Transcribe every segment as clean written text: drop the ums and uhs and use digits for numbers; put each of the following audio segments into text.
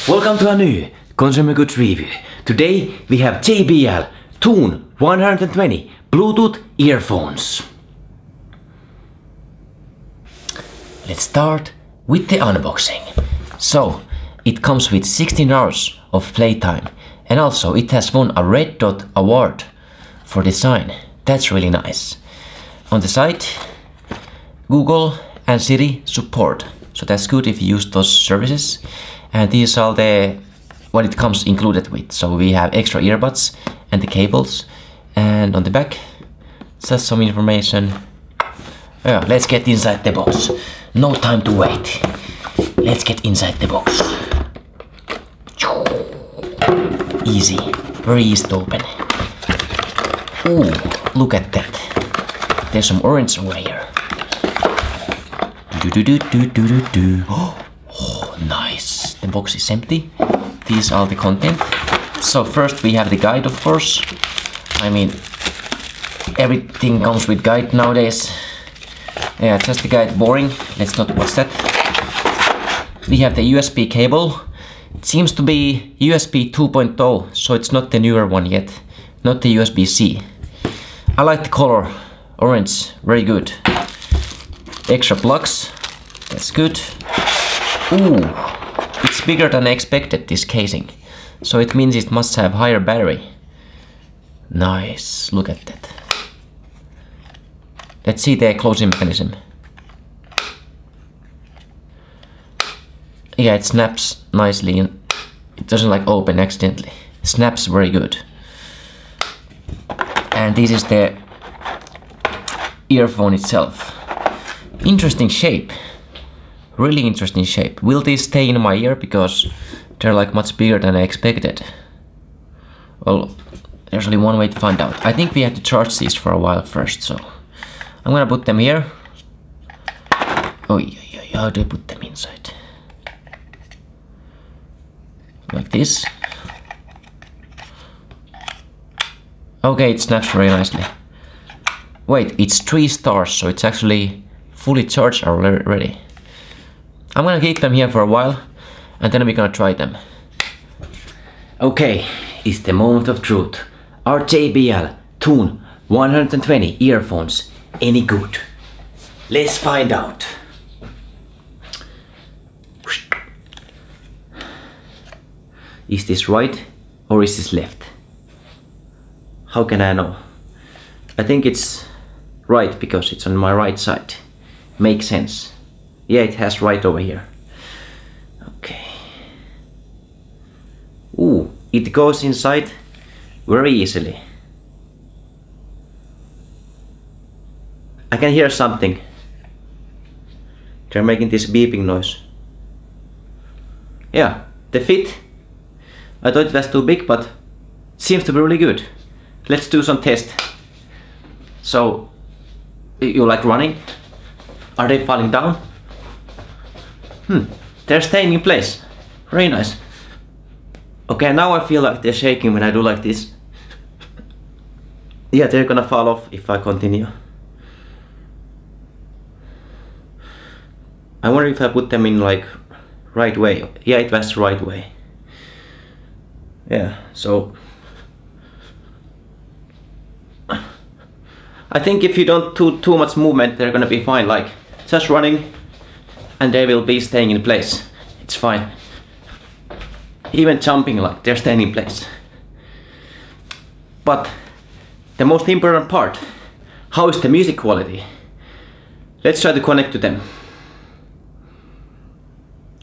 Welcome to a new consumer goods review. Today we have JBL Tune 120 Bluetooth earphones. Let's start with the unboxing. So, it comes with 16 hours of playtime, and also it has won a Red Dot award for design. That's really nice. On the side, Google and Siri support, so that's good if you use those services. And these are what it comes included with. So we have extra earbuds and the cables, and on the back just some information. Yeah, let's get inside the box. No time to wait. Let's get inside the box. Easy, very easy to open. Ooh, look at that. There's some orange over here. Oh, nice. The box is empty. These are the content. So first we have the guide, of course. I mean, everything comes with guide nowadays. Yeah, just the guide, boring. Let's not watch that. We have the USB cable. It seems to be USB 2.0, so it's not the newer one yet. Not the USB-C. I like the color. Orange, very good. Extra plugs. That's good. Ooh, it's bigger than I expected, this casing. So it means it must have higher battery. Nice, look at that. Let's see the closing mechanism. Yeah, it snaps nicely and it doesn't like open accidentally. It snaps very good. And this is the earphone itself. Interesting shape. Really interesting shape. Will these stay in my ear because they're like much bigger than I expected? Well, there's only one way to find out. I think we have to charge these for a while first, so I'm gonna put them here. Oh yeah, how do I put them inside? Like this. Okay, it snaps very nicely. Wait, it's 3 stars, so it's actually fully charged already. I'm gonna keep them here for a while, and then we're gonna try them. Okay, it's the moment of truth. Are JBL Tune 120 earphones any good? Let's find out. Is this right or is this left? How can I know? I think it's right because it's on my right side. Makes sense. Yeah, it has right over here. Okay. Ooh, it goes inside very easily. I can hear something. They're making this beeping noise. Yeah, the fit. I thought it was too big, but it seems to be really good. Let's do some test. So, you like running? Are they falling down? They're staying in place. Very nice. Okay, now I feel like they're shaking when I do like this. Yeah, they're gonna fall off if I continue. I wonder if I put them in like right way. Yeah, it was the right way. Yeah, so I think if you don't do too much movement, they're gonna be fine. Like just running, and they will be staying in place. It's fine. Even jumping, like they're staying in place. But the most important part, how is the music quality? Let's try to connect to them.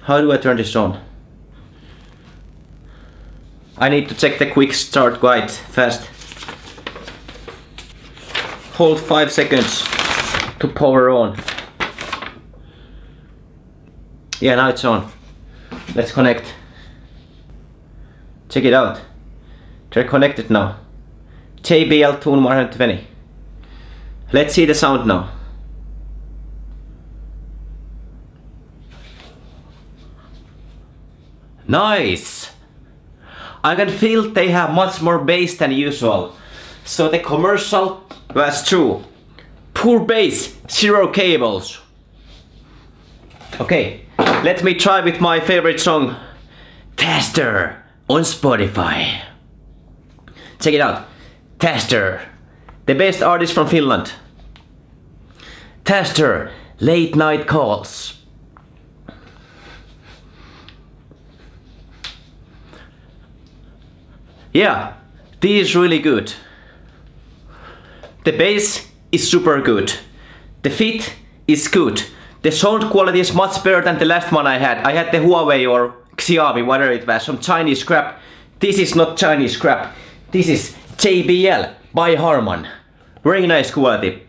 How do I turn this on? I need to check the quick start guide fast. Hold 5 seconds to power on. Yeah, now it's on. Let's connect. Check it out. They're connected now. JBL Tune 120. Let's see the sound now. Nice! I can feel they have much more bass than usual. So the commercial was true. Poor bass, 0 cables. Okay, let me try with my favorite song, Tester on Spotify. Check it out. Tester, the best artist from Finland. Tester, late night calls. Yeah, this is really good. The bass is super good. The fit is good. The sound quality is much better than the last one I had. I had the Huawei or Xiaomi, whatever it was, some Chinese crap. This is not Chinese crap. This is JBL by Harman. Very nice quality.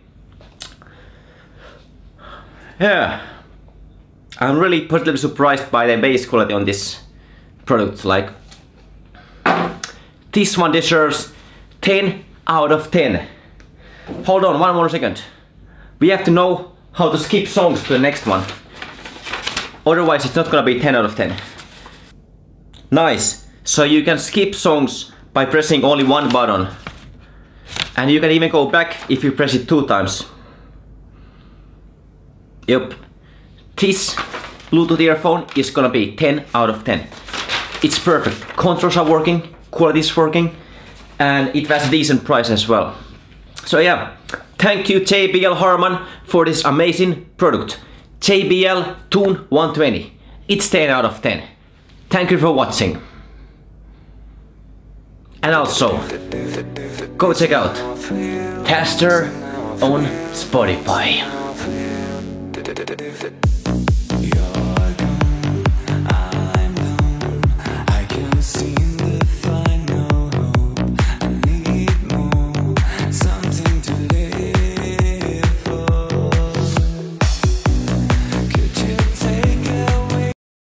Yeah, I'm really positively surprised by the bass quality on this product. Like, this one deserves 10 out of 10. Hold on, one more second. We have to know how to skip songs to the next one. Otherwise it's not gonna be 10 out of 10. Nice. So you can skip songs by pressing only one button. And you can even go back if you press it 2 times. Yep. This Bluetooth earphone is gonna be 10 out of 10. It's perfect. Controls are working, quality is working, and it was a decent price as well. So yeah, thank you JBL Harman for this amazing product. JBL Tune 120. It's 10 out of 10. Thank you for watching. And also, go check out Tester on Spotify.